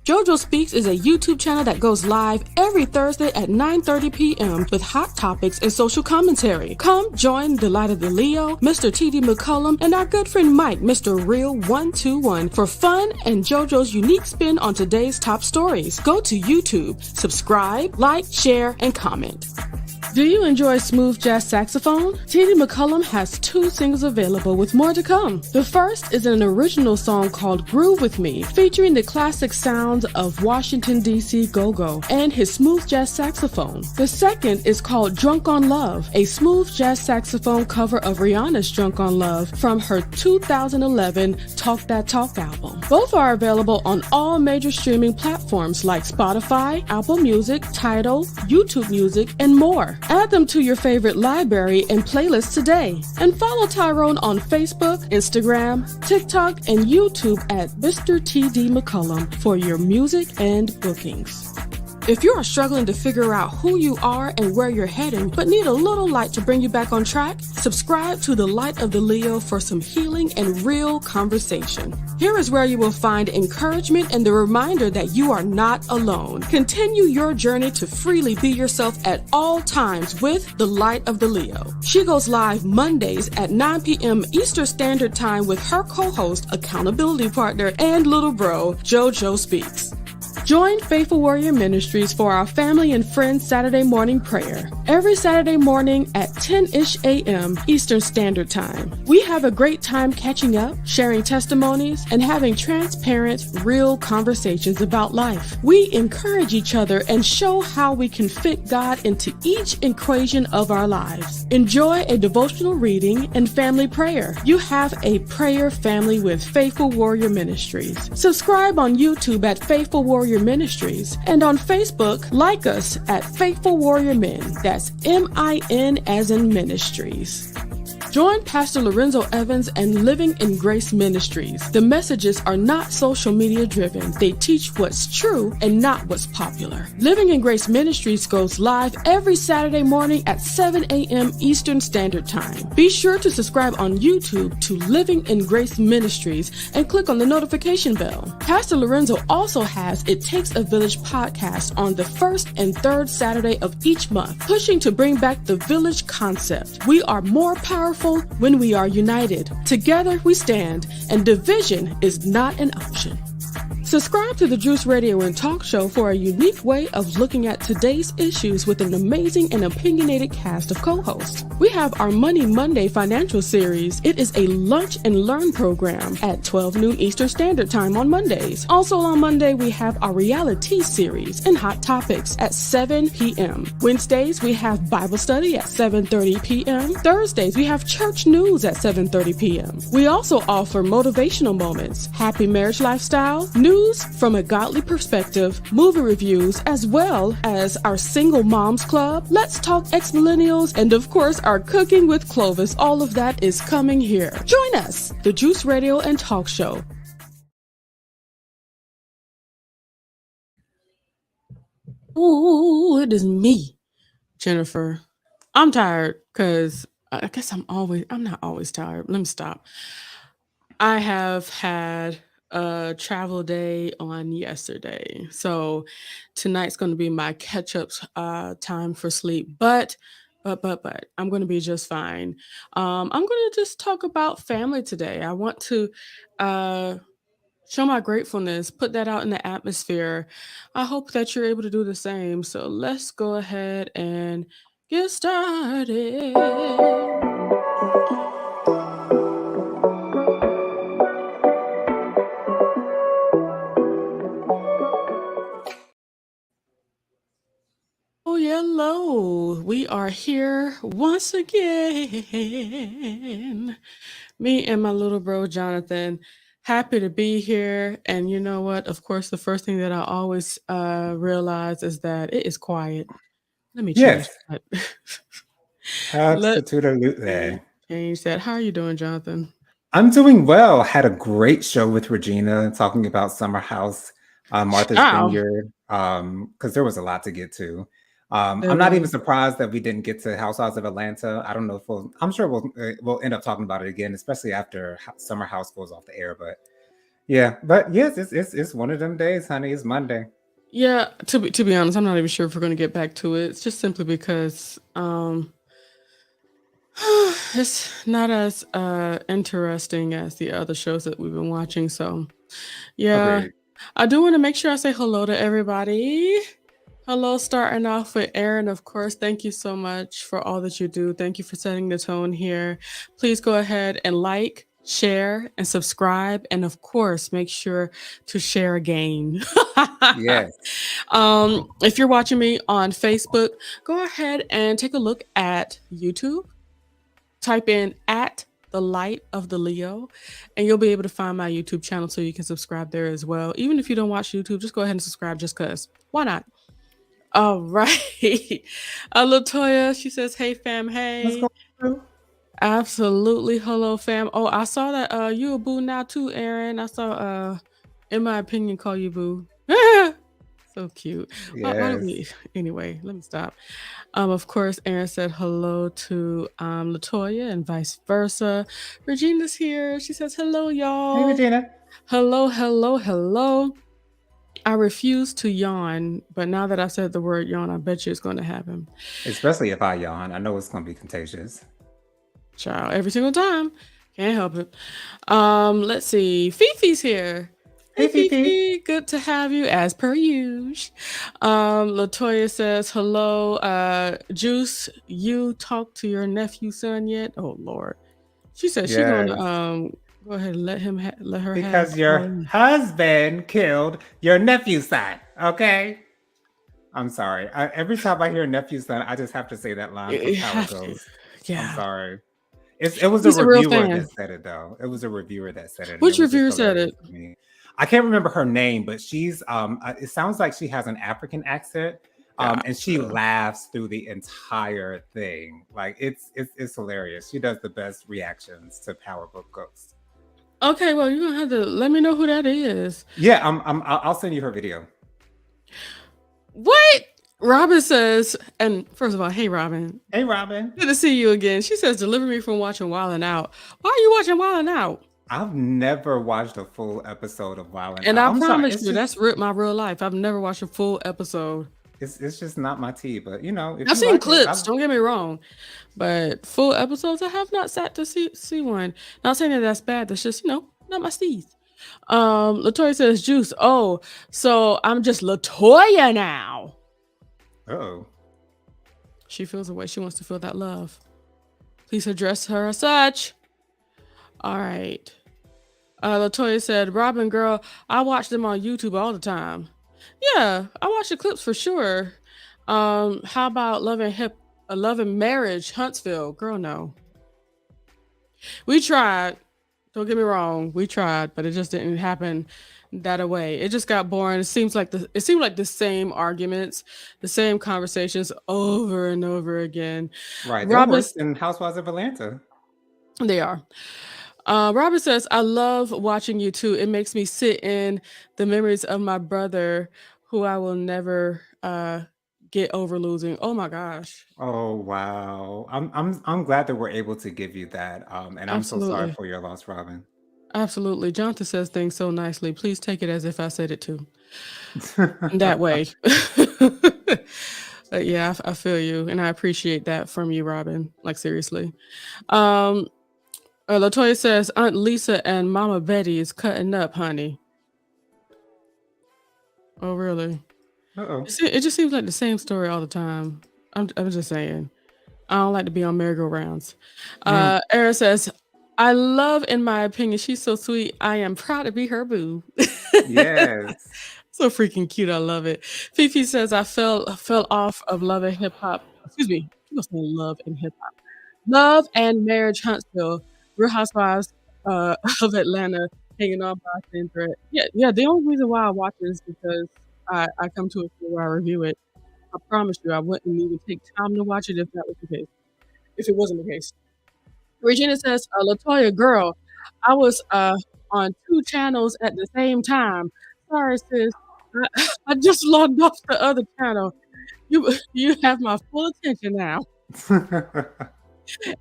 JoJo Speaks is a YouTube channel that goes live every Thursday at 9:30 p.m. with hot topics and social commentary. Come join Delight of the Leo, Mr. T.D. McCullum, and our good friend Mike, Mr. Real 121, for fun and JoJo's unique spin on today's top stories. Go to YouTube, subscribe, like, share, and comment. Do you enjoy smooth jazz saxophone? T.D. McCullum has 2 singles available with more to come. The first is an original song called Groove With Me, featuring the classic sounds of Washington, D.C. go-go and his smooth jazz saxophone. The second is called Drunk on Love, a smooth jazz saxophone cover of Rihanna's Drunk on Love from her 2011 Talk That Talk album. Both are available on all major streaming platforms like Spotify, Apple Music, Tidal, YouTube Music, and more. Add them to your favorite library and playlist today. And follow Tyrone on Facebook, Instagram, TikTok, and YouTube at Mr. T.D. McCullum for your music and bookings. If you are struggling to figure out who you are and where you're heading, but need a little light to bring you back on track, subscribe to The Light of the Leo for some healing and real conversation. Here is where you will find encouragement and the reminder that you are not alone. Continue your journey to freely be yourself at all times with The Light of the Leo. She goes live Mondays at 9 p.m. Eastern Standard Time with her co-host, accountability partner, and little bro, JoJo Speaks. Join Faithful Warrior Ministries for our family and friends Saturday morning prayer. Every Saturday morning at 10-ish a.m. Eastern Standard Time. We have a great time catching up, sharing testimonies, and having transparent, real conversations about life. We encourage each other and show how we can fit God into each equation of our lives. Enjoy a devotional reading and family prayer. You have a prayer family with Faithful Warrior Ministries. Subscribe on YouTube at Faithful Warrior Ministries, and on Facebook, like us at Faithful Warrior Men. That's M-I-N as in Ministries. Join Pastor Lorenzo Evans and Living in Grace Ministries. The messages are not social media driven. They teach what's true and not what's popular. Living in Grace Ministries goes live every Saturday morning at 7 a.m. Eastern Standard Time. Be sure to subscribe on YouTube to Living in Grace Ministries and click on the notification bell. Pastor Lorenzo also has It Takes a Village podcast on the first and third Saturday of each month, pushing to bring back the village concept. We are more powerful when we are united. Together we stand, and division is not an option. Subscribe to the Juice Radio and Talk Show for a unique way of looking at today's issues with an amazing and opinionated cast of co-hosts. We have our Money Monday financial series. It is a lunch and learn program at 12 noon Eastern Standard Time on Mondays. Also on Monday, we have our reality series and hot topics at 7 p.m. Wednesdays, we have Bible study at 7:30 p.m. Thursdays, we have church news at 7:30 p.m. We also offer motivational moments, happy marriage lifestyle, news from a godly perspective, movie reviews, as well as our Single Moms Club, Let's Talk Ex-Millennials, and of course our Cooking with Clovis. All of that is coming here. Join us, the Juice Radio and Talk Show. Ooh, it is me, Jennifer. I'm tired because I guess I'm not always tired. Let me stop. I have had a travel day on yesterday. So tonight's going to be my catch-up time for sleep. But I'm going to be just fine. I'm going to just talk about family today. I want to show my gratefulness, put that out in the atmosphere. I hope that you're able to do the same. So let's go ahead and get started. Oh, hello. We are here once again. Me and my little bro, Jonathan. Happy to be here. And you know what? Of course, the first thing that I always realize is that it is quiet. Let me change Yes, that. Let absolutely. change that. How are you doing, Jonathan? I'm doing well. Had a great show with Regina talking about Summer House, Martha's Wow. Vineyard, because there was a lot to get to. There I'm not even was. surprised that we didn't get to Housewives of Atlanta. I don't know if I'm sure we'll end up talking about it again, especially after Summer House goes off the air. But Yeah, but yes, it's one of them days, honey. It's Monday. Yeah, to be honest, I'm not even sure if we're gonna get back to it. It's just simply because it's not as interesting as the other shows that we've been watching. So yeah, Agreed. I do want to make sure I say hello to everybody. Hello, starting off with Aaron, of course. Thank you so much for all that you do. Thank you for setting the tone here. Please go ahead and like, share, and subscribe. And of course, make sure to share again. Yes. If you're watching me on Facebook, go ahead and take a look at YouTube. Type in at the light of the Leo, and you'll be able to find my YouTube channel so you can subscribe there as well. Even if you don't watch YouTube, just go ahead and subscribe just because. Why not? All right. Latoya, she says, "Hey fam, What's hey." going on? Absolutely. Hello fam. Oh, I saw that you a boo now too, Aaron. I saw in my opinion call you boo. So cute. Why don't Yes. we anyway, let me stop. Of course, Aaron said hello to Latoya and vice versa. Regina's here. She says, hello, Hey, y'all. Regina. Hello, hello, hello. I refuse to yawn, but now that I said the word yawn, I bet you it's going to happen. Especially if I yawn, I know it's gonna be contagious. Child, every single time. Can't help it. Let's see. Fifi's here. Hey Hey, Fifi. Fifi, good to have you as per usual. Latoya says hello. Juice, you talked to your nephew son yet? Oh Lord. She said she gonna Yes. go ahead and let her have Because your husband killed your nephew's son. Okay. I'm sorry. Every time I hear nephew's son, I just have to say that line from you Power have to. Goes. I'm Yeah. sorry. It was a He's a real reviewer fan. that said it though. It was a reviewer that said it, and it Which was just reviewer said hilarious it? to me. I can't remember her name, but she's it sounds like she has an African accent. And she Gotcha. laughs through the entire thing. Like it's hilarious. She does the best reactions to Power Book Ghost. Okay, well you're gonna have to let me know who that is. Yeah, I'll send you her video. What? Robin says, and first of all, hey Robin. Hey, Robin. Good to see you again. She says, deliver me from watching Wildin' Out. Why are you watching Wildin' Out? I've never watched a full episode of Wild 'N And Out. I I'm sorry. promise you, that's my real life. I've never watched a full episode. It's just not my tea. But you know, if I've you seen like it, clips, don't get me wrong, but full episodes, I have not sat to see one. Not saying that that's bad. That's just, not my steez. Latoya says, Juice. Oh, so I'm just Latoya now. oh. She feels the way she wants to feel that love. Please address her as such. All right. Latoya said, Robin, girl, I watch them on YouTube all the time. Yeah, I watch the clips for sure. How about Love and Marriage, Huntsville? Girl, no. We tried. Don't get me wrong, we tried, but it just didn't happen that way. It just got boring. It seemed like the same arguments, the same conversations over and over again. Right. They're Robin, worse than Housewives of Atlanta. they are. Robert says, I love watching you too. It makes me sit in the memories of my brother who I will never get over losing. Oh my gosh. Oh wow. I'm glad that we're able to give you that. And I'm so sorry Absolutely. for your loss, Robin. Absolutely. Jonathan says things so nicely. Please take it as if I said it too. That way. Yeah, I feel you. And I appreciate that from you, Robin. Like, seriously. Latoya says, Aunt Lisa and Mama Betty is cutting up, honey. Oh, really? Uh-oh. It just seems like the same story all the time. I'm just saying. I don't like to be on merry-go-rounds. Era says, I love, in my opinion, she's so sweet. I am proud to be her boo. Yes. So freaking cute. I love it. Fifi says, I fell off of Love and Hip Hop. Excuse me. She must say Love and Hip Hop. Love and Marriage Huntsville. Real Housewives of Atlanta hanging on by a thin thread. Yeah. The only reason why I watch it is because I come to a point where I review it. I promise you, I wouldn't even take time to watch it if that was the case. If it wasn't the case. Regina says, Latoya, girl, I was on 2 channels at the same time. Sorry, sis. I just logged off the other channel. You have my full attention now.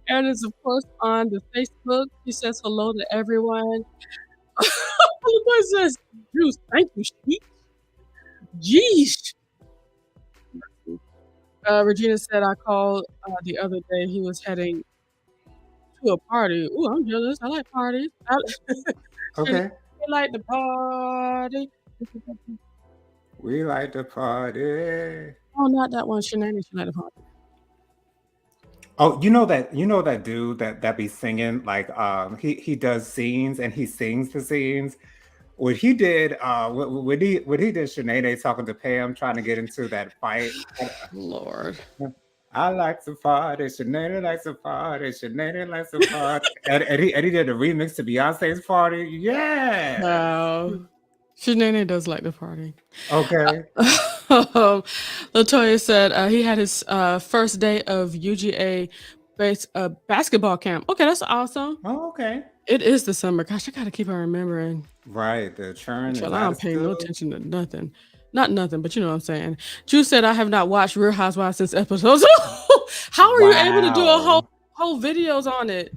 Erin is, of course, on the Facebook. She says hello to everyone. Latoya says, Juice, thank you, Sheik. Jeez. Regina said I called the other day. He was heading to a party. Ooh, I'm jealous. I like parties. Shanae, Okay. they like the party. We like to party. Oh, not that one. Shanae, she like the party. Oh, you know that dude that be singing like he does scenes and he sings the scenes. When he did Sinead talking to Pam trying to get into that fight. Lord. I like to party, Sinead likes to party, Sinead likes to party. And he did a remix to Beyonce's party. Yeah. Wow. Shanae does like the party. Okay. Latoya said he had his first day of UGA basketball camp. Okay, that's awesome. Oh, okay. It is December. Gosh, I gotta keep on remembering. Right. The churn is I out don't of pay no school. attention to nothing. Not nothing, but you know what I'm saying. Drew said I have not watched Real Housewives since episodes. How are you able to do a Wow. whole videos on it?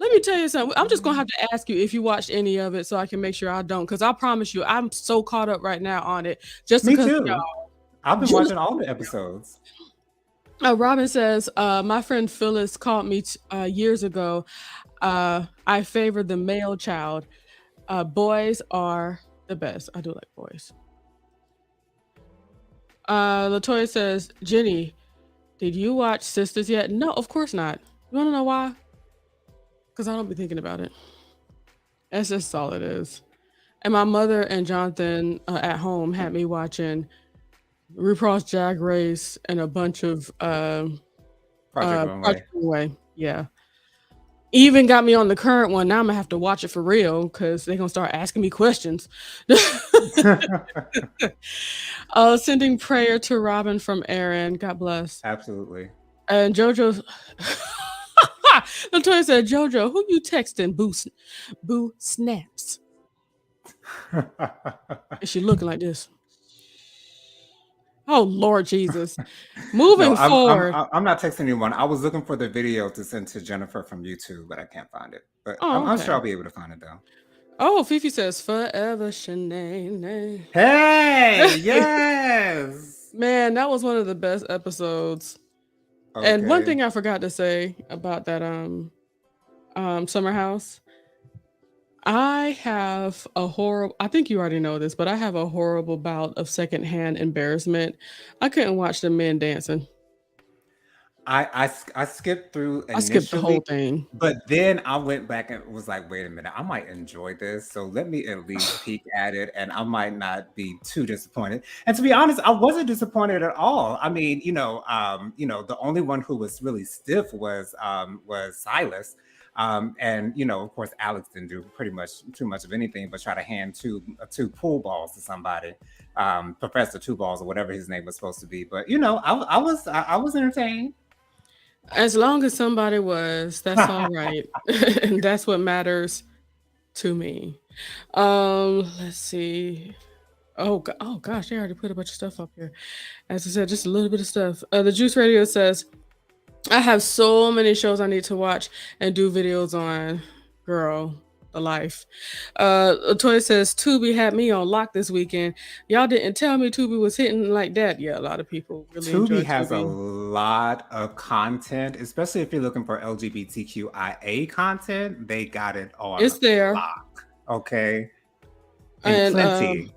Let me tell you something. I'm just gonna have to ask you if you watched any of it so I can make sure I don't. Because I promise you, I'm so caught up right now on it. Just Me because too. I've been watching all the episodes. Robin says, my friend Phyllis called me years ago. I favor the male child. Boys are the best. I do like boys. Latoya says, Jenny, did you watch Sisters yet? No, of course not. You want to know why? Because I don't be thinking about it. That's just all it is. And my mother and Jonathan at home had me watching RuPaul's Drag Race and a bunch of Project Runway. Project Runway. Yeah. Even got me on the current one. Now I'm gonna have to watch it for real because they're gonna start asking me questions. Sending prayer to Robin from Aaron. God bless. Absolutely. And JoJo. Latoya said, JoJo, who you texting? Boo snaps. Is she looking like this? Oh Lord Jesus! Moving No, forward. I'm not texting anyone. I was looking for the video to send to Jennifer from YouTube, but I can't find it. But Oh, I'm okay. sure I'll be able to find it though. Oh, Fifi says forever Shanae. Hey, yes. Man, that was one of the best episodes. And one Okay. thing I forgot to say about that summer house, I have a horrible, I think you already know this, but I have a horrible bout of secondhand embarrassment. I couldn't watch the men dancing. I skipped through I skipped the whole initially, thing. but then I went back and was like, wait a minute, I might enjoy this. So let me at least peek at it and I might not be too disappointed. And to be honest, I wasn't disappointed at all. I mean, the only one who was really stiff was Silas. And of course, Alex didn't do pretty much too much of anything but try to hand two pool balls to somebody, Professor Two Balls or whatever his name was supposed to be. But I was entertained. As long as somebody was, that's all right. And that's what matters to me. Let's see. Oh gosh, they already put a bunch of stuff up here. As I said, just a little bit of stuff. The Juice Radio says, I have so many shows I need to watch and do videos on. Girl, the life. Latoya says, Tubi had me on lock this weekend. Y'all didn't tell me Tubi was hitting like that. Yeah, a lot of people really enjoy Tubi has a Tubi. lot of content, especially if you're looking for LGBTQIA content. They got it on It's there. lock. Okay. And Plenty.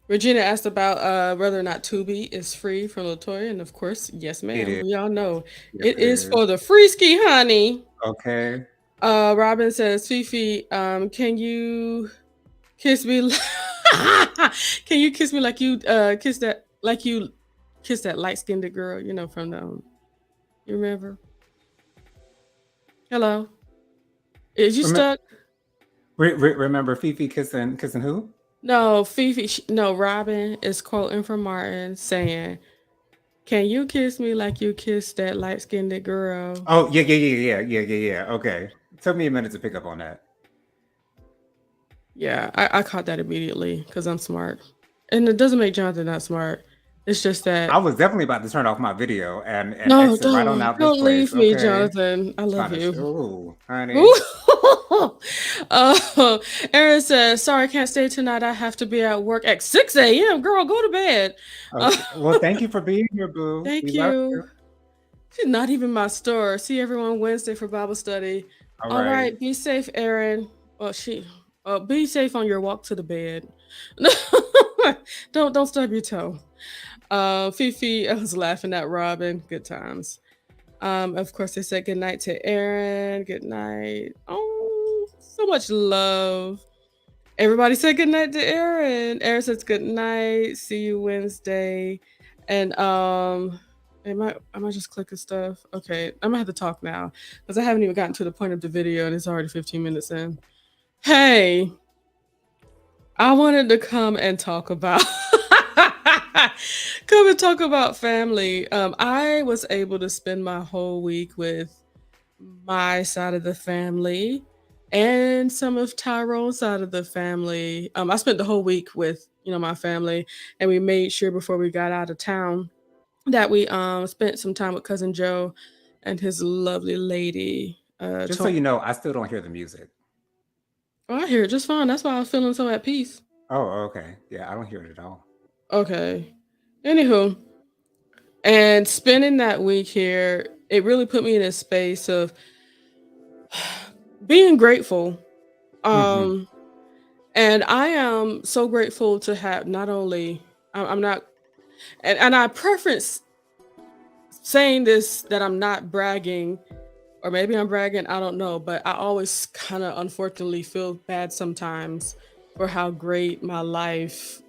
Regina asked about whether or not Tubi is free from Latoya, and of course, yes, ma'am. is. We all know Yes, it it is is. for the free ski, honey. Okay. Robin says, Fifi, can you kiss me? Can you kiss me like you kiss that light-skinned girl? From the you remember? Hello, is you stuck? Remember Fifi kissing who? No, Fifi. No, Robin is quoting from Martin saying, "Can you kiss me like you kissed that light-skinned girl?" Oh, yeah. Okay. Took me a minute to pick up on that. Yeah, I caught that immediately because I'm smart, and it doesn't make Jonathan not smart. It's just that I was definitely about to turn off my video and no, exit right on out this don't leave place. me, Okay. Jonathan. I love Trying to you. show, honey. Ooh. Aaron says, "Sorry, I can't stay tonight. I have to be at work at 6 a.m. Girl, go to bed." Uh, Okay. Well, thank you for being here, boo. We thank love you. you. She's not even my store. See everyone Wednesday for Bible study. All All right. right, be safe, Aaron. Well, be safe on your walk to the bed. Don't stub your toe. Fifi, I was laughing at Robin. Good times. Of course, they said good night to Aaron. Good night. Oh, so much love. Everybody said good night to Aaron. Aaron says good night. See you Wednesday. And am I just clicking stuff? Okay, I'm gonna have to talk now because I haven't even gotten to the point of the video and it's already 15 minutes in. Hey, I wanted to come and talk about family. I was able to spend my whole week with my side of the family and some of Tyrone's side of the family. I spent the whole week with my family, and we made sure before we got out of town that we spent some time with cousin Joe and his lovely lady. Just so you know, I still don't hear the music. Oh, I hear it just fine. That's why I was feeling so at peace. Oh, okay. Yeah, I don't hear it at all. Okay. Anywho, and spending that week here, it really put me in a space of being grateful. Hmm. Um, and I am so grateful to have not only I'm not and I preference saying this that I'm not bragging, or maybe I'm bragging, I don't know, but I always kind of unfortunately feel bad sometimes for how great my life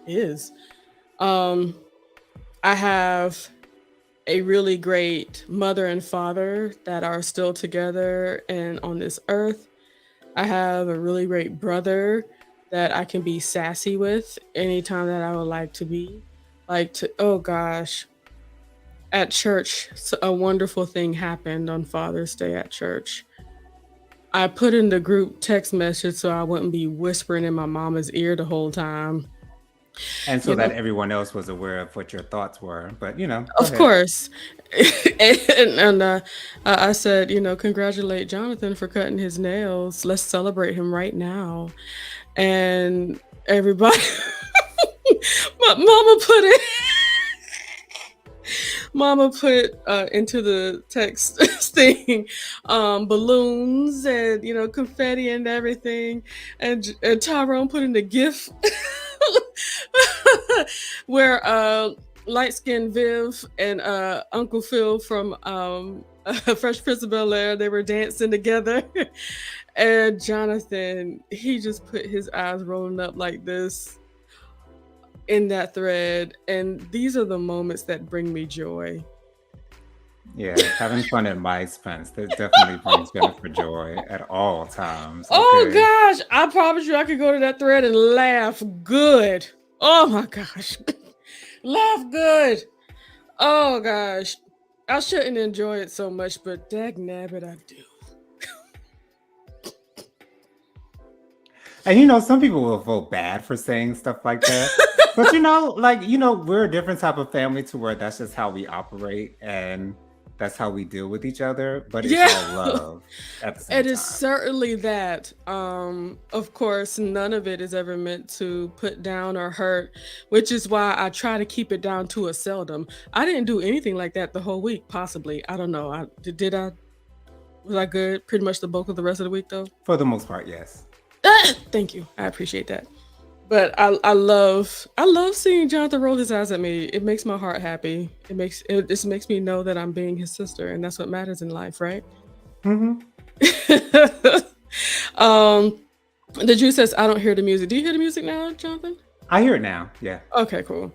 is. Um, I have a really great mother and father that are still together and on this earth. I have a really great brother that I can be sassy with anytime that I would like to be. Oh gosh, at church, a wonderful thing happened on Father's Day at church. I put in the group text message so I wouldn't be whispering in my mama's ear the whole time. And so You that know, everyone else was aware of what your thoughts were. But, go of ahead. course. And I said, congratulate Jonathan for cutting his nails. Let's celebrate him right now. And everybody, my mama put into the text thing balloons and confetti and everything, and Tyrone put in the gift where light skinned Viv and Uncle Phil from Fresh Prince of Bel Air, they were dancing together. And Jonathan, he just put his eyes rolling up like this in that thread. And these are the moments that bring me joy. Yeah, having fun at my expense. That definitely brings Jennifer joy at all times. Oh Okay. gosh, I promise you I could go to that thread and laugh good. Oh my gosh. Laugh good. Oh gosh. I shouldn't enjoy it so much, but dag nabbit, I do. And some people will feel bad for saying stuff like that. But we're a different type of family to where that's just how we operate and that's how we deal with each other. But it's Yeah. all love at the same It is time. certainly that. Of course, none of it is ever meant to put down or hurt, which is why I try to keep it down to a seldom. I didn't do anything like that the whole week, possibly. I don't know. Did I? Was I good? Pretty much the bulk of the rest of the week, though. For the most part, yes. Thank you. I appreciate that. But I love seeing Jonathan roll his eyes at me. It makes my heart happy. It just makes me know that I'm being his sister, and that's what matters in life, right? Hmm. um, the Jew says, "I don't hear the music." Do you hear the music now, Jonathan? I hear it now. Yeah. Okay, cool.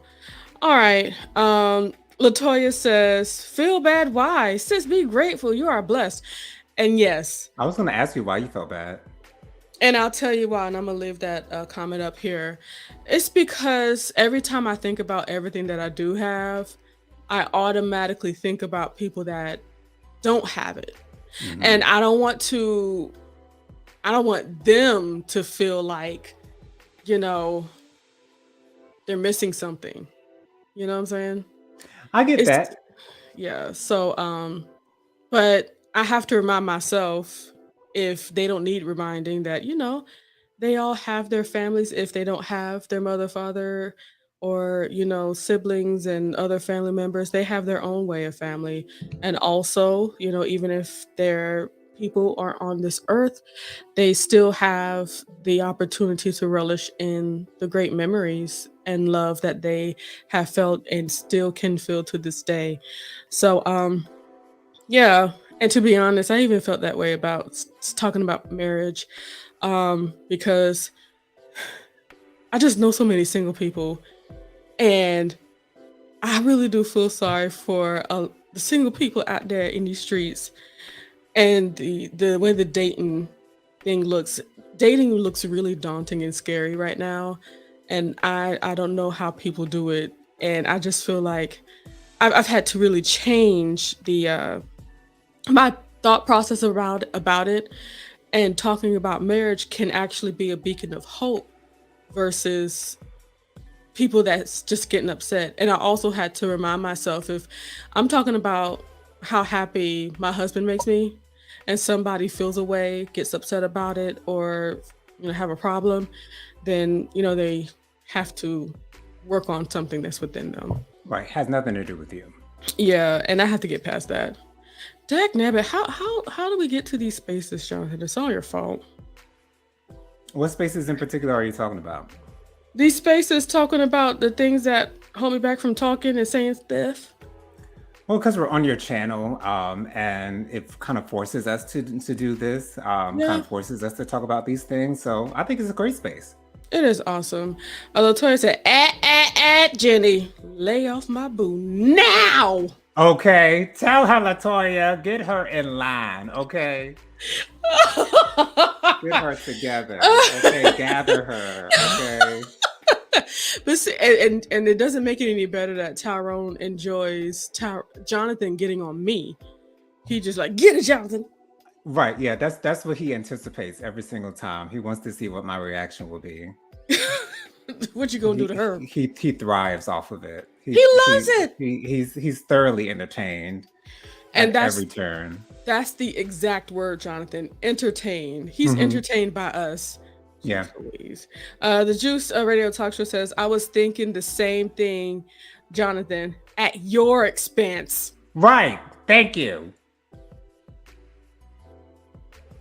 All right. Latoya says, "Feel bad? Why? Sis, be grateful. You are blessed." And yes, I was going to ask you why you felt bad. and I'll tell you why, and I'm gonna leave that comment up here. It's because every time I think about everything that I do have, I automatically think about people that don't have it. Hmm. And I don't want them to feel like, you know, they're missing something. You know what I'm saying? I get It's that. yeah. So but I have to remind myself, if they don't need reminding that, they all have their families if they don't have their mother, father, or, siblings and other family members. They have their own way of family. And also, even if their people are on this earth, they still have the opportunity to relish in the great memories and love that they have felt and still can feel to this day. So, yeah, and to be honest, I even felt that way about talking about marriage, because I just know so many single people, and I really do feel sorry for the single people out there in these streets, and the way the thing looks. Dating looks really daunting and scary right now, and I don't know how people do it, and I just feel like I've had to really change the my thought process about it, and talking about marriage can actually be a beacon of hope versus people that's just getting upset. And I also had to remind myself, if I'm talking about how happy my husband makes me and somebody feels a way, gets upset about it, or have a problem, then they have to work on something that's within them. Right. Has nothing to do with you. Yeah, and I have to get past that. Dag nabbit, how do we get to these spaces, Jonathan? It's all your fault. What spaces in particular are you talking about? These spaces talking about the things that hold me back from talking and saying stuff. Well, because we're on your channel, and it kind of forces us to do this, kind Yeah, of forces us to talk about these things. So I think it's a great space. it is awesome. Latoya said, Jenny, lay off my boo now. Okay, tell her, Latoya, get her in line. Okay, get her together. Okay, gather her. Okay. But see, and it doesn't make it any better that Tyrone enjoys Jonathan getting on me. He just like, get it, Jonathan. Right. Yeah, that's what he anticipates every single time. He wants to see what my reaction will be. What you gonna do to her? He thrives off of it. He loves it. He's thoroughly entertained And at every turn. that's the exact word, Jonathan. Entertained. He's entertained by us. Yeah. Please. The Juice Radio Talk Show says, I was thinking the same thing, Jonathan, at your expense. Right. Thank you.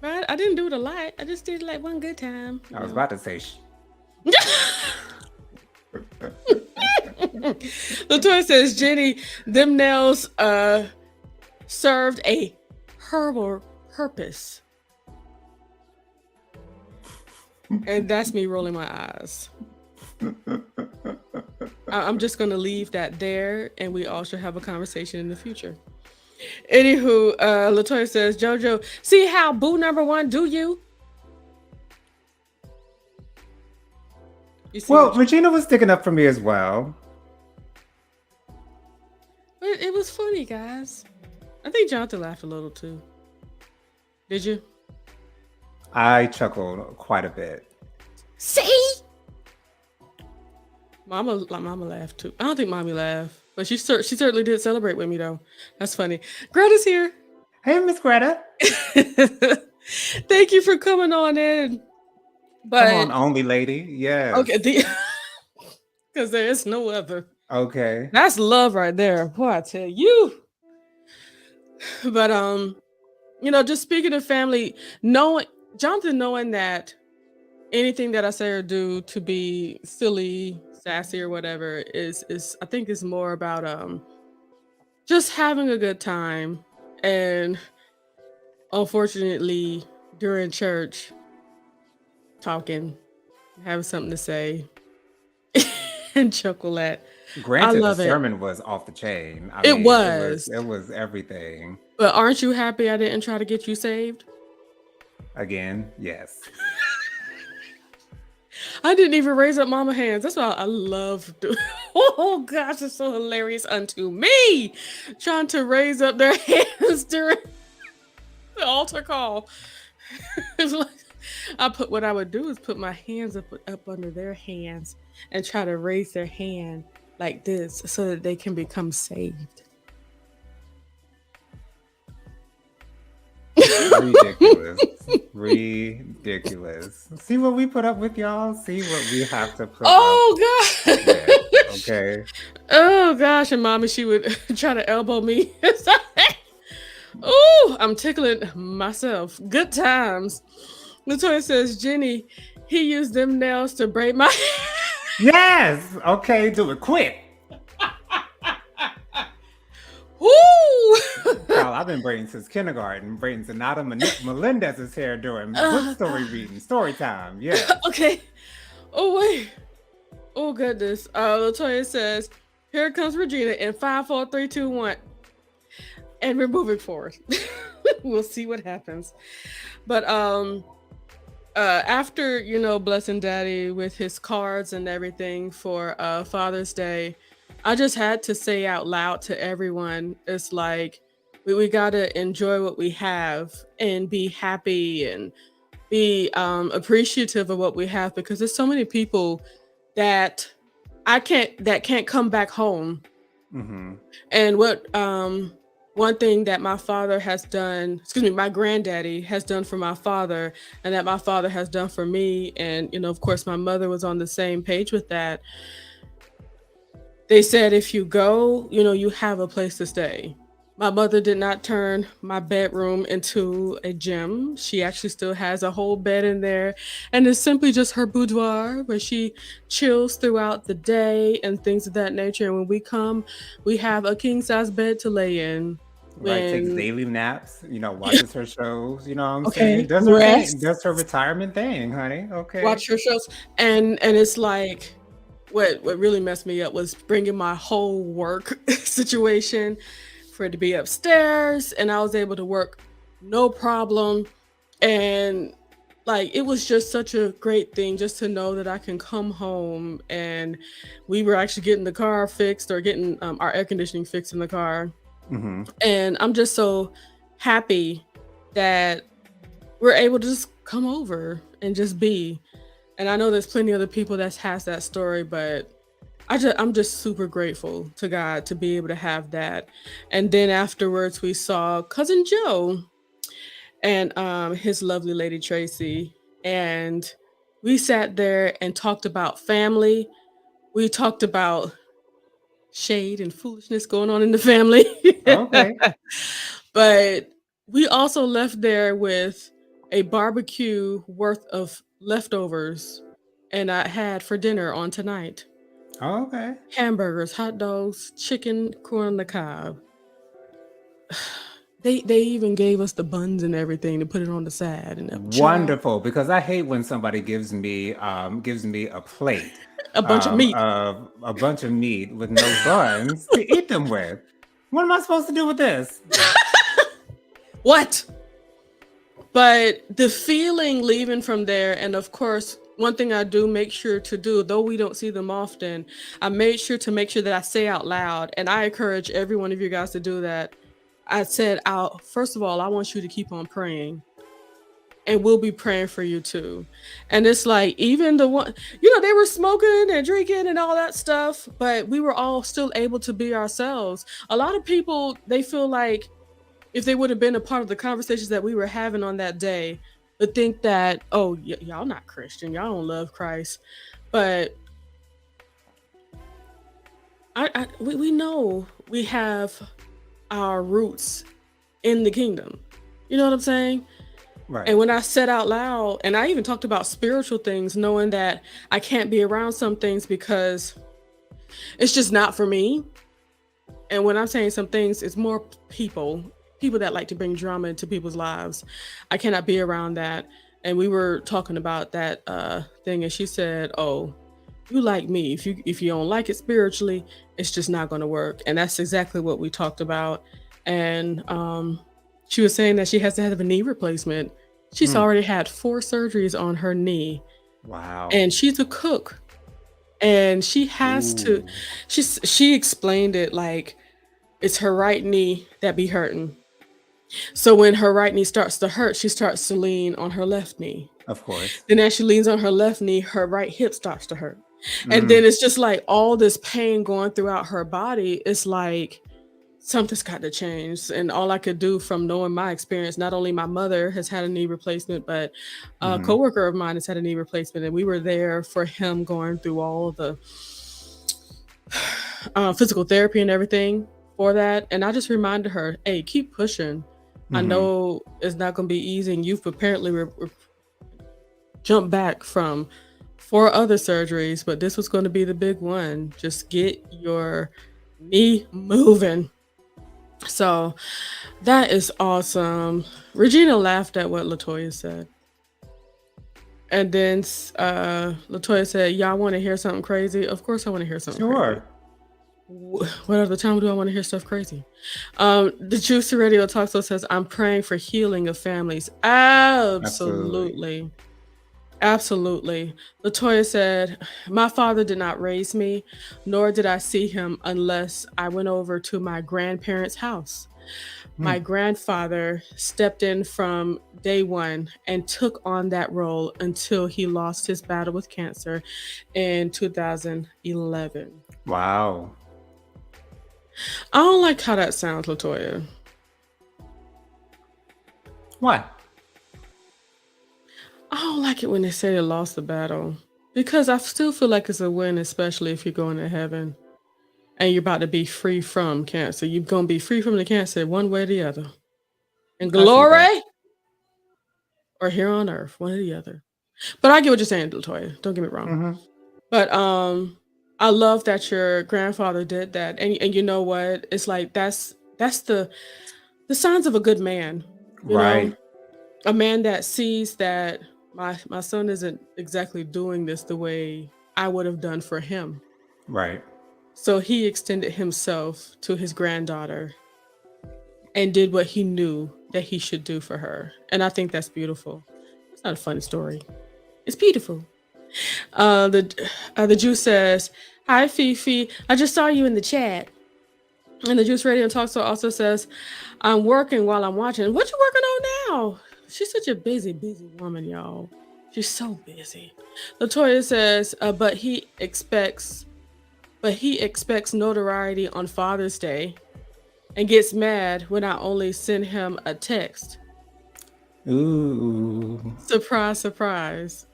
But I didn't do it a lot. I just did it like one good time. I was about to say. Latoya says, Jenny, them nails served a herbal purpose. And that's me rolling my eyes. I'm just going to leave that there, and we all should have a conversation in the future. Anywho, Latoya says, JoJo, see how boo number one do you? Well, Regina was sticking up for me as well. But it was funny, guys. I think Jonathan laughed a little too. Did you? I chuckled quite a bit. See? Mama laughed too. I don't think Mommy laughed, but she certainly did celebrate with me though. That's funny. Greta's here. Hey, Miss Greta. Thank you for coming on in. But come on, only lady. Yeah. Okay. Because there is no other. Okay. That's love right there. Boy, I tell you. But just speaking of family, Jonathan knowing that anything that I say or do to be silly, sassy, or whatever is I think is more about just having a good time. And unfortunately, during church, talking, having something to say, and chuckle at. Granted, I love the it. sermon was off the chain. It was. It was everything. But aren't you happy I didn't try to get you saved? Again, yes. I didn't even raise up mama hands. That's what I love doing. Oh gosh, it's so hilarious unto me. Trying to raise up their hands during the altar call. It's like, what I would do is put my hands up under their hands and try to raise their hand like this so that they can become saved. Ridiculous. Ridiculous. See what we put up with, y'all? See what we have to put up Oh with. gosh. Okay. Oh gosh, and mommy, she would try to elbow me. Oh, I'm tickling myself. Good times. Latoya says, Jenny, he used them nails to braid my Yes. Okay. Do it quick. Woo! Child, I've been braiding since kindergarten. Braiding Sonata Melendez's hair during book story reading. Story time. Yeah. Okay. Oh wait. Oh goodness. Latoya says, here comes Regina in 5, 4, 3, 2, 1. And we're moving forward. We'll see what happens. But after, blessing daddy with his cards and everything for Father's Day, I just had to say out loud to everyone, it's like we gotta enjoy what we have and be happy and be appreciative of what we have, because there's so many people that can't come back home. Mm-hmm. And what one thing that my father has done, my granddaddy has done for my father, and that my father has done for me, and of course my mother was on the same page with that. They said if you go, you have a place to stay. My mother did not turn my bedroom into a gym. She actually still has a whole bed in there, and it's simply just her boudoir where she chills throughout the day and things of that nature. And when we come, we have a king size bed to lay in. Right, takes daily naps, watches her shows, you know what I'm saying? Does her thing, does her retirement thing, honey. Okay. Watch her shows. And it's like what really messed me up was bringing my whole work situation for it to be upstairs, and I was able to work no problem. And like, it was just such a great thing just to know that I can come home, and we were actually getting the car fixed, or getting our air conditioning fixed in the car. Mm-hmm. And I'm just so happy that we're able to just come over and just be. And I know there's plenty of other people that has that story, but I'm just super grateful to God to be able to have that. And then afterwards we saw Cousin Joe and his lovely lady Tracy, and we sat there and talked about family. We talked about shade and foolishness going on in the family. Okay. But we also left there with a barbecue worth of leftovers, and I had for dinner on tonight. Okay. Hamburgers, hot dogs, chicken, corn on the cob. They even gave us the buns and everything to put it on the side. And wonderful, because I hate when somebody gives me a plate, a bunch of meat, a bunch of meat with no buns to eat them with. What am I supposed to do with this? What? But the feeling leaving from there, and of course, one thing I do make sure to do, though we don't see them often, I made sure to make sure that I say out loud, and I encourage every one of you guys to do that. I said, first of all, I want you to keep on praying, and we'll be praying for you too. And it's like, even the one, they were smoking and drinking and all that stuff, but we were all still able to be ourselves. A lot of people, they feel like if they would have been a part of the conversations that we were having on that day, would think that, oh, y'all not Christian, y'all don't love Christ. But we know we have our roots in the kingdom. You know what I'm saying? Right. And when I said out loud, and I even talked about spiritual things, knowing that I can't be around some things because it's just not for me. And when I'm saying some things, it's more people that like to bring drama into people's lives. I cannot be around that. And we were talking about that thing, and she said, oh, you like me. If you don't like it spiritually, it's just not going to work. And that's exactly what we talked about. And she was saying that she has to have a knee replacement. She's already had 4 surgeries on her knee. Wow. And she's a cook. And she has to, she explained it like it's her right knee that be hurting. So when her right knee starts to hurt, she starts to lean on her left knee. Of course. Then as she leans on her left knee, her right hip starts to hurt. And then it's just like all this pain going throughout her body. It's like something's got to change. And all I could do from knowing my experience, not only my mother has had a knee replacement, but a Hmm. coworker of mine has had a knee replacement, and we were there for him going through all of the physical therapy and everything for that. And I just reminded her, hey, keep pushing. I Hmm. know it's not going to be easy, and you've apparently jumped back from 4 other surgeries, but this was going to be the big one. Just get your knee moving. So that is awesome. Regina laughed at what Latoya said. And then Latoya said, y'all want to hear something crazy? Of course I want to hear something crazy. Sure. What other time do I want to hear stuff crazy? The Juicy Radio Talk Show says, I'm praying for healing of families. Absolutely. Absolutely. Absolutely. Latoya said, my father did not raise me, nor did I see him unless I went over to my grandparents' house. My Mm. grandfather stepped in from day one and took on that role until he lost his battle with cancer in 2011. Wow. I don't like how that sounds, Latoya. What? I don't like it when they say they lost the battle because I still feel like it's a win, especially if you're going to heaven and you're about to be free from cancer. You're going to be free from the cancer one way or the other. In I see that. glory or here on earth, one or the other. But I get what you're saying, Latoya. Don't get me wrong. Hmm. But I love that your grandfather did that. And you know what? It's like that's the signs of a good man. You know, Right. a man that sees that my son isn't exactly doing this the way I would have done for him. Right. So he extended himself to his granddaughter and did what he knew that he should do for her. And I think that's beautiful. It's not a funny story. It's beautiful. The Jew says, "Hi Fifi, I just saw you in the chat." And the Juice Radio Talk Show also says, "I'm working while I'm watching." What you working on now? She's such a busy woman, y'all. She's so busy. Latoya says, but he expects notoriety on Father's Day and gets mad when I only send him a text. Ooh. Surprise, surprise.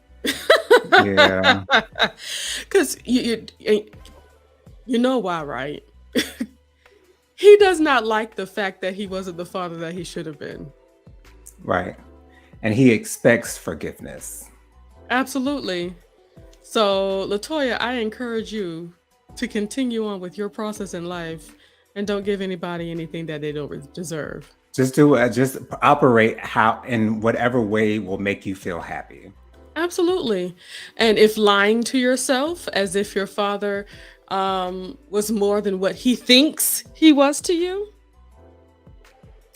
Yeah. Because you know why, right? He does not like the fact that he wasn't the father that he should have been. Right. And he expects forgiveness. Absolutely. So, Latoya, I encourage you to continue on with your process in life and don't give anybody anything that they don't deserve. Just operate how in whatever way will make you feel happy. Absolutely. And if lying to yourself as if your father was more than what he thinks he was to you,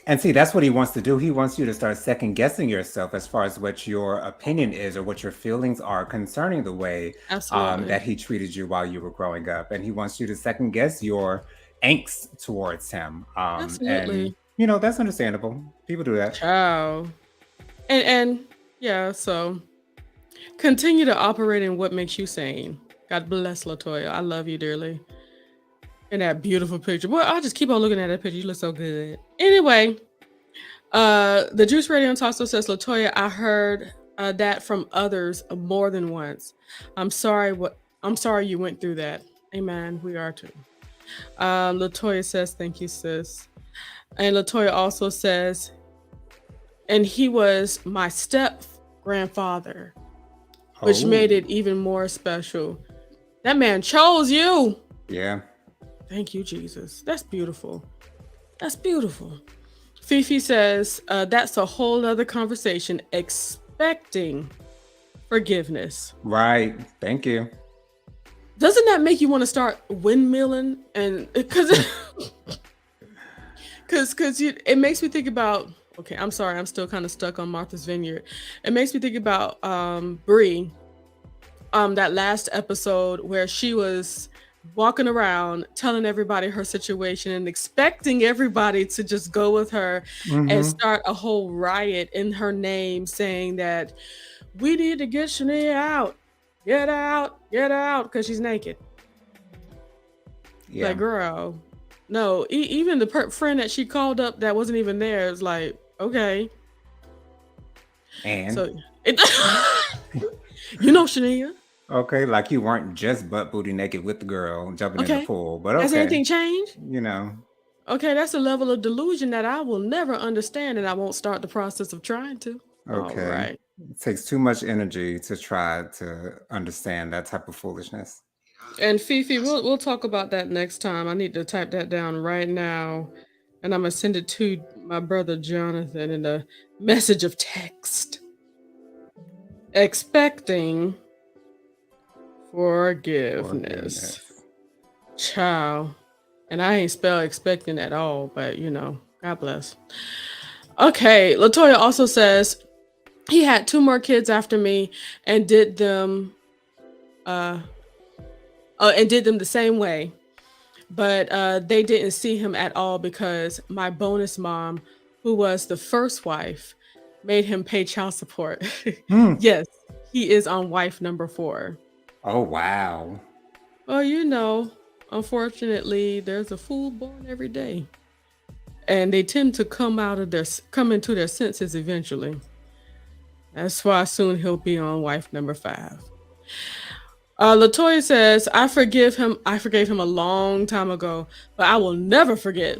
And see, that's what he wants to do. He wants you to start second guessing yourself as far as what your opinion is or what your feelings are concerning the way absolutely. that he treated you while you were growing up. And he wants you to second guess your angst towards him. And, Absolutely. that's understandable. People do that. Ciao. And yeah, so continue to operate in what makes you sane. God bless Latoya. I love you dearly. And that beautiful picture. Boy, I'll just keep on looking at that picture. You look so good. Anyway, the Juice Radio Talk Show says, Latoya, I heard that from others more than once. I'm sorry you went through that. Amen. We are too. Latoya says, thank you, sis. And Latoya also says, and he was my step grandfather, which made Oh, it even more special. That man chose you. yeah. Thank you, Jesus. That's beautiful. That's beautiful. Fifi says, that's a whole other conversation. Expecting forgiveness. Right. Thank you. Doesn't that make you want to start windmilling? And because it makes me think about, okay, I'm sorry, I'm still kind of stuck on Martha's Vineyard. It makes me think about Brie, that last episode where she was walking around telling everybody her situation and expecting everybody to just go with her and Hmm. start a whole riot in her name saying that we need to get Shania out. Get out, because she's naked. Like, Yeah. girl, No, even the friend that she called up that wasn't even there is like, okay, And so it, you know, Shania. okay, like you weren't just butt booty naked with the girl jumping in the Okay, pool, but has okay, anything changed? you know, Okay, that's a level of delusion that I will never understand, and I won't start the process of trying to. All okay. right. It takes too much energy to try to understand that type of foolishness. And Fifi, we'll talk about that next time. I need to type that down right now, and I'm gonna send it to my brother Jonathan in a message of text. Expecting forgiveness, Forgiveness. child. And I ain't spell expecting at all, but you know, God bless. Okay, Latoya also says he had two more kids after me and did them uh and did them the same way, but they didn't see him at all because my bonus mom, who was the first wife, made him pay child support. Hmm. Yes, he is on wife number 4. Oh wow. Well, you know, unfortunately, there's a fool born every day, and they tend to come into their senses eventually. That's why soon he'll be on wife number 5. Latoya says, "I forgive him. I forgave him a long time ago, but I will never forget."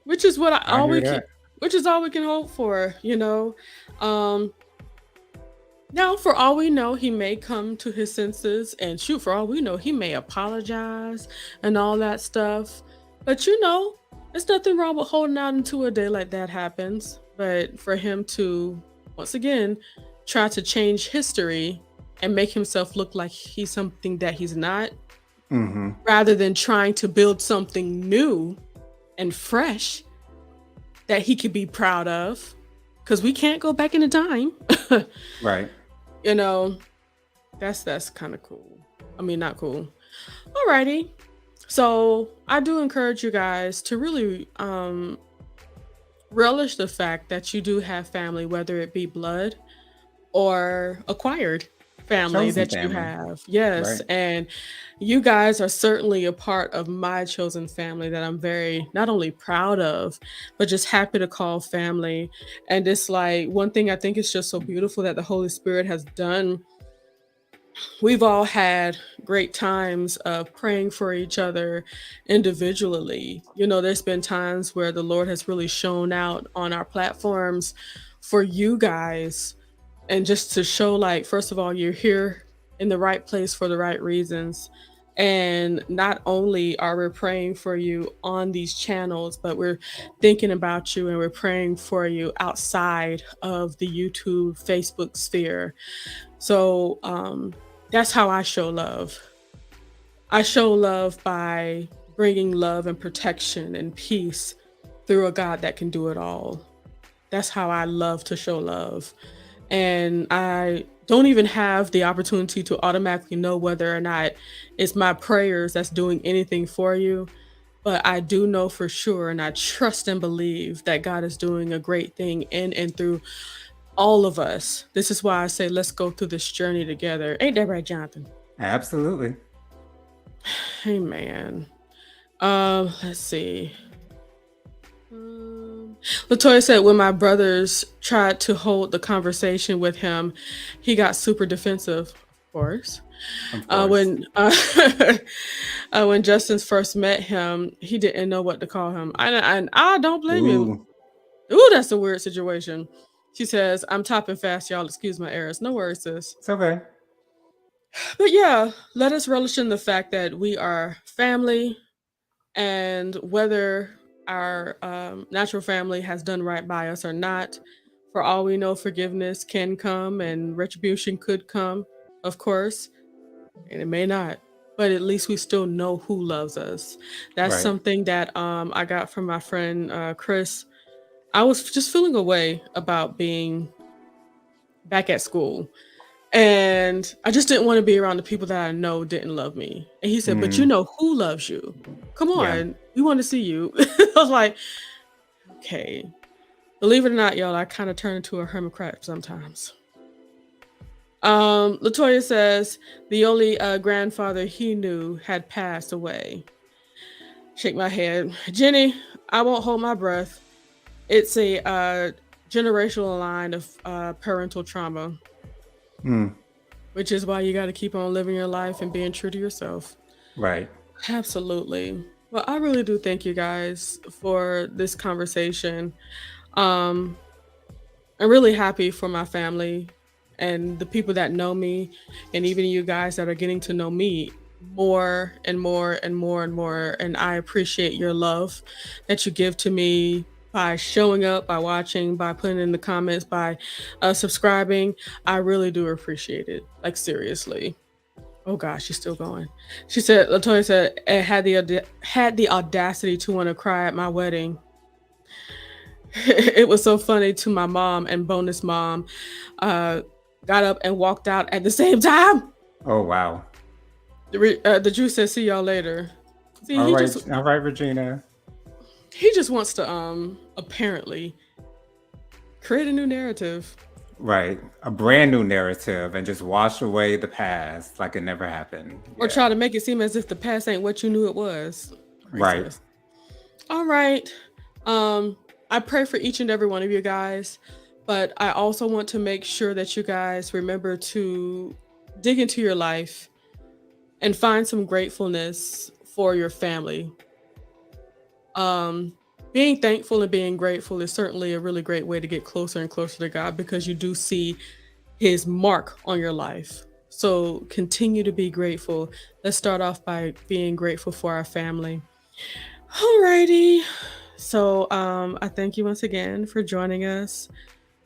Which is what I hear that. which is all we can hope for, you know. Um, Now, for all we know, he may come to his senses, and shoot, for all we know, he may apologize and all that stuff. But you know, there's nothing wrong with holding out until a day like that happens. But for him to, once again, try to change history and make himself look like he's something that he's not, Mm-hmm. rather than trying to build something new and fresh that he could be proud of, because we can't go back into time. Right. You know, that's kind of cool. I mean, not cool. Alrighty. So I do encourage you guys to really relish the fact that you do have family, whether it be blood or acquired family Chosen that you family. have. Yes. Right. And you guys are certainly a part of my chosen family that I'm very not only proud of, but just happy to call family. And it's like one thing I think is just so beautiful that the Holy Spirit has done. We've all had great times of praying for each other individually. You know, there's been times where the Lord has really shown out on our platforms for you guys, and just to show, like, first of all, you're here in the right place for the right reasons. And not only are we praying for you on these channels, but we're thinking about you and we're praying for you outside of the YouTube, Facebook sphere. So that's how I show love. I show love by bringing love and protection and peace through a God that can do it all. That's how I love to show love. And I don't even have the opportunity to automatically know whether or not it's my prayers that's doing anything for you. But I do know for sure, and I trust and believe that God is doing a great thing in and through all of us. This is why I say, let's go through this journey together. Ain't that right, Jonathan? Absolutely. Hey, man. Let's see. Latoya said when my brothers tried to hold the conversation with him, he got super defensive. Of course. Of course. When Justin first met him, he didn't know what to call him. And I don't blame him. Ooh. Ooh, that's a weird situation. She says, "I'm topping fast, y'all. Excuse my errors." No worries, sis. It's okay. But yeah, let us relish in the fact that we are family, and whether our natural family has done right by us or not, for all we know, forgiveness can come and retribution could come, of course, and it may not. But at least we still know who loves us. That's Right. something that I got from my friend Chris. I was just feeling a way about being back at school. And I just didn't want to be around the people that I know didn't love me. And he said, "But you Mm, know who loves you. Come yeah. on, we want to see you." I was like, okay. Believe it or not, y'all, I kind of turn into a hermit crab sometimes. Latoya says the only grandfather he knew had passed away. Shake my head. Jenny, I won't hold my breath. It's a generational line of parental trauma, Mm, which is why you got to keep on living your life and being true to yourself. right. Absolutely. Well, I really do thank you guys for this conversation. Um, I'm really happy for my family and the people that know me, and even you guys that are getting to know me more and more and more and more. And I appreciate your love that you give to me by showing up, by watching, by putting in the comments, by subscribing. I really do appreciate it. Like, seriously. Oh gosh, she's still going. She said, Latoya said, "I had the audacity to want to cry at my wedding." It was so funny to my mom and bonus mom. Uh, got up and walked out at the same time. Oh wow. The Jew said, "See y'all later." See, All right, Regina. he just wants to apparently create a new narrative Right. A brand new narrative and just wash away the past like it never happened. or Yeah. try to make it seem as if the past ain't what you knew it was. Right. Craziness. All right. I pray for each and every one of you guys, but I also want to make sure that you guys remember to dig into your life and find some gratefulness for your family. Um, being thankful and being grateful is certainly a really great way to get closer and closer to God because you do see his mark on your life. So continue to be grateful. Let's start off by being grateful for our family. Alrighty. So I thank you once again for joining us.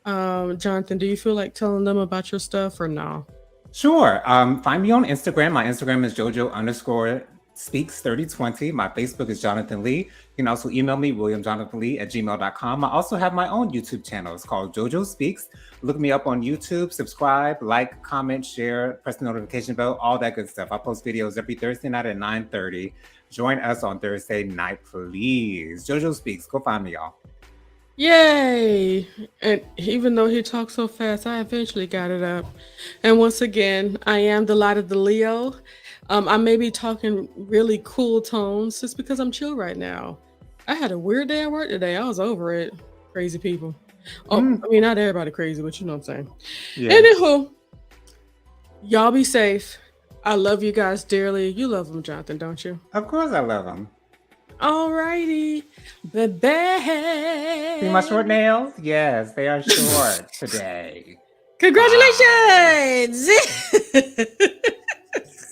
Jonathan, do you feel like telling them about your stuff or no? Sure. Find me on Instagram. My Instagram is JoJo_speaks3020. My Facebook is Jonathan Lee. You can also email me, WilliamJonathanLee@gmail.com. I also have my own YouTube channel. It's called JoJo Speaks. Look me up on YouTube, subscribe, like, comment, share, press the notification bell, all that good stuff. I post videos every Thursday night at 9:30. Join us on Thursday night, please. JoJo Speaks. Go find me, y'all. Yay! And even though he talks so fast, I eventually got it up. And once again, I am the light of the Leo. I may be talking really cool tones just because I'm chill right now. I had a weird day at work today. I was over it. Crazy people. Oh, I mean, not everybody crazy, but you know what I'm saying. Yeah. Anywho, y'all be safe. I love you guys dearly. You love them, Jonathan, don't you? Of course I love them. Alrighty. Bye-bye. See my short nails? Yes, they are short today. Congratulations!